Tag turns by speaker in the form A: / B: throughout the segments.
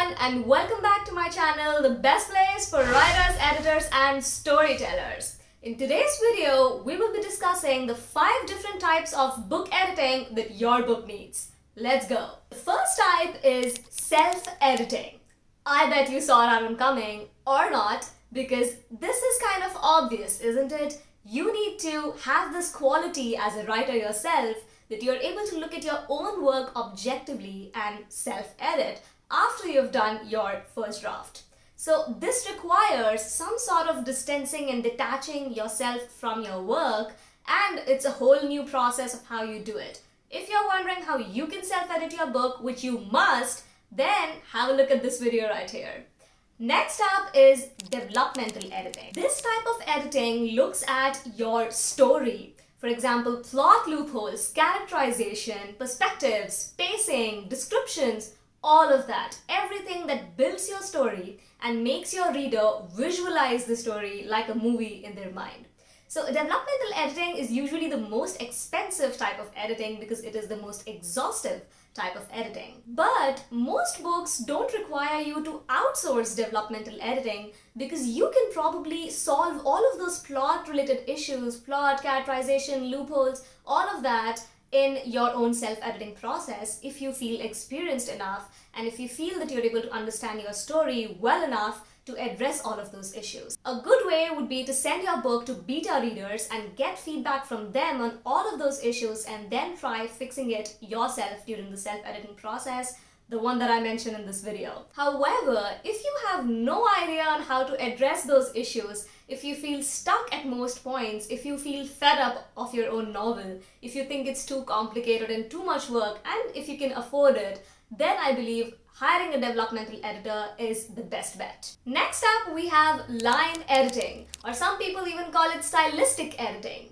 A: everyone, and welcome back to my channel, the best place for writers, editors and storytellers. In today's video, we will be discussing the 5 different types of book editing that your book needs. Let's go. The first type is self-editing. I bet you saw that one coming, or not, because this is kind of obvious, isn't it? You need to have this quality as a writer yourself that you're able to look at your own work objectively and self-edit after you've done your first draft. So this requires some sort of distancing and detaching yourself from your work, and it's a whole new process of how you do it. If you're wondering how you can self-edit your book, which you must, then have a look at this video right here. Next up is developmental editing. This type of editing looks at your story. For example, plot loopholes, characterization, perspectives, pacing, descriptions, all of that. Everything that builds your story and makes your reader visualize the story like a movie in their mind. So developmental editing is usually the most expensive type of editing because it is the most exhaustive type of editing. But most books don't require you to outsource developmental editing because you can probably solve all of those plot related issues, plot, characterization, loopholes, all of that in your own self-editing process if you feel experienced enough and if you feel that you're able to understand your story well enough to address all of those issues. A good way would be to send your book to beta readers and get feedback from them on all of those issues and then try fixing it yourself during the self-editing process, the one that I mentioned in this video. However, if you have no idea on how to address those issues, if you feel stuck at most points, if you feel fed up of your own novel, if you think it's too complicated and too much work, and if you can afford it, then I believe hiring a developmental editor is the best bet. Next up, we have line editing, or some people even call it stylistic editing.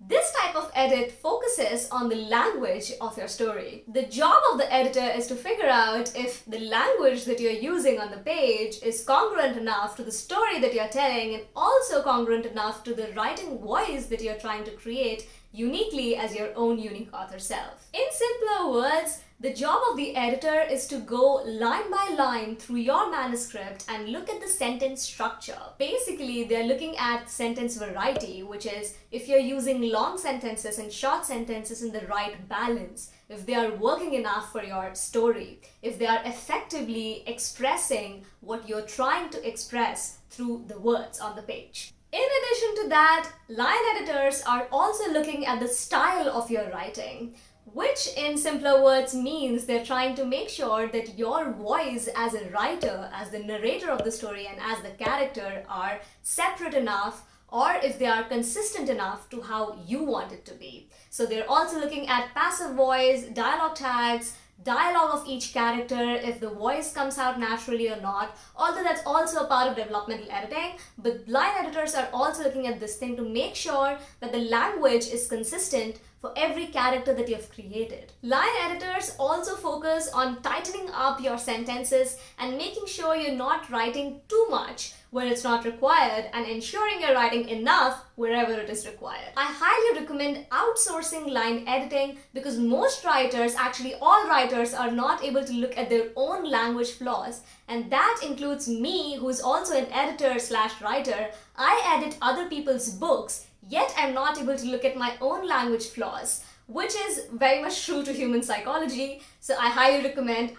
A: This type of edit focuses on the language of your story. The job of the editor is to figure out if the language that you're using on the page is congruent enough to the story that you're telling and also congruent enough to the writing voice that you're trying to create uniquely as your own unique author self. In simpler words, the job of the editor is to go line by line through your manuscript and look at the sentence structure. Basically, they're looking at sentence variety, which is if you're using long sentences and short sentences in the right balance, if they are working enough for your story, if they are effectively expressing what you're trying to express through the words on the page. In addition to that, line editors are also looking at the style of your writing, which in simpler words means they're trying to make sure that your voice as a writer, as the narrator of the story and as the character are separate enough, or if they are consistent enough to how you want it to be. So they're also looking at passive voice, dialogue tags, dialogue of each character, if the voice comes out naturally or not, although that's also a part of developmental editing, but line editors are also looking at this thing to make sure that the language is consistent for every character that you've created. Line editors also focus on tightening up your sentences and making sure you're not writing too much where it's not required and ensuring you're writing enough wherever it is required. I highly recommend outsourcing line editing because most writers, actually all writers, are not able to look at their own language flaws, and that includes me, who's also an editor/writer. I edit other people's books, yet I'm not able to look at my own language flaws, which is very much true to human psychology, so I highly recommend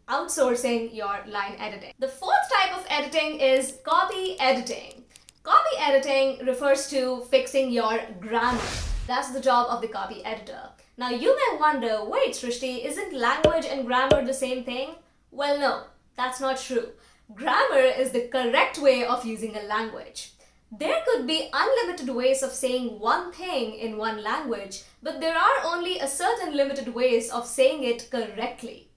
A: outsourcing your line editing. The fourth type of editing is copy editing. Copy editing refers to fixing your grammar. That's the job of the copy editor. Now you may wonder, wait Srishti, isn't language and grammar the same thing? Well, no, that's not true. Grammar is the correct way of using a language. There could be unlimited ways of saying one thing in one language, but there are only a certain limited ways of saying it correctly.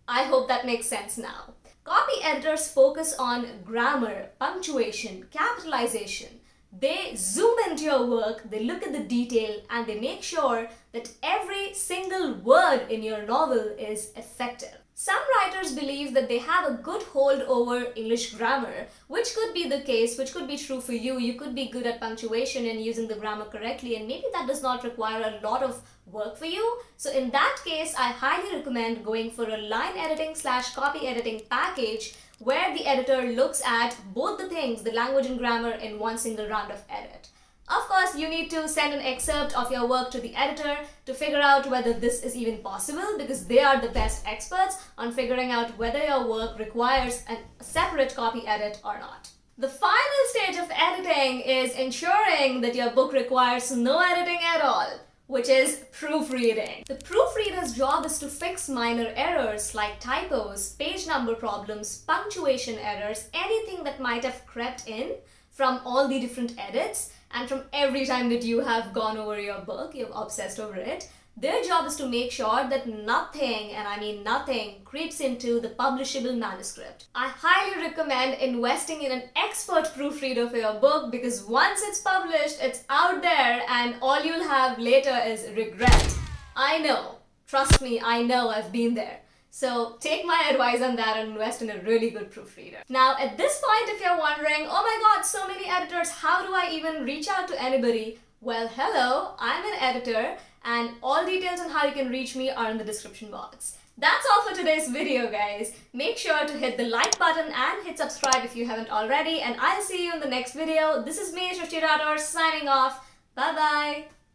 A: I hope that makes sense now. Copy editors focus on grammar, punctuation, capitalization. They zoom into your work, they look at the detail, and they make sure that every single word in your novel is effective. Some writers believe that they have a good hold over English grammar, which could be the case, which could be true for you. You could be good at punctuation and using the grammar correctly, and maybe that does not require a lot of work for you. So in that case, I highly recommend going for a line editing / copy editing package where the editor looks at both the things, the language and grammar, in one single round of edit. Of course, you need to send an excerpt of your work to the editor to figure out whether this is even possible, because they are the best experts on figuring out whether your work requires a separate copy edit or not. The final stage of editing is ensuring that your book requires no editing at all, which is proofreading. The proofreader's job is to fix minor errors like typos, page number problems, punctuation errors, anything that might have crept in from all the different edits and from every time that you have gone over your book, you've obsessed over it. Their job is to make sure that nothing, and I mean nothing, creeps into the publishable manuscript. I highly recommend investing in an expert proofreader for your book, because once it's published, it's out there and all you'll have later is regret. I know. Trust me, I know, I've been there. So take my advice on that and invest in a really good proofreader. Now, at this point, if you're wondering, oh my god, so many editors, how do I even reach out to anybody? Well, hello, I'm an editor, and all details on how you can reach me are in the description box. That's all for today's video, guys. Make sure to hit the like button and hit subscribe if you haven't already, and I'll see you in the next video. This is me, Srishti, signing off. Bye-bye.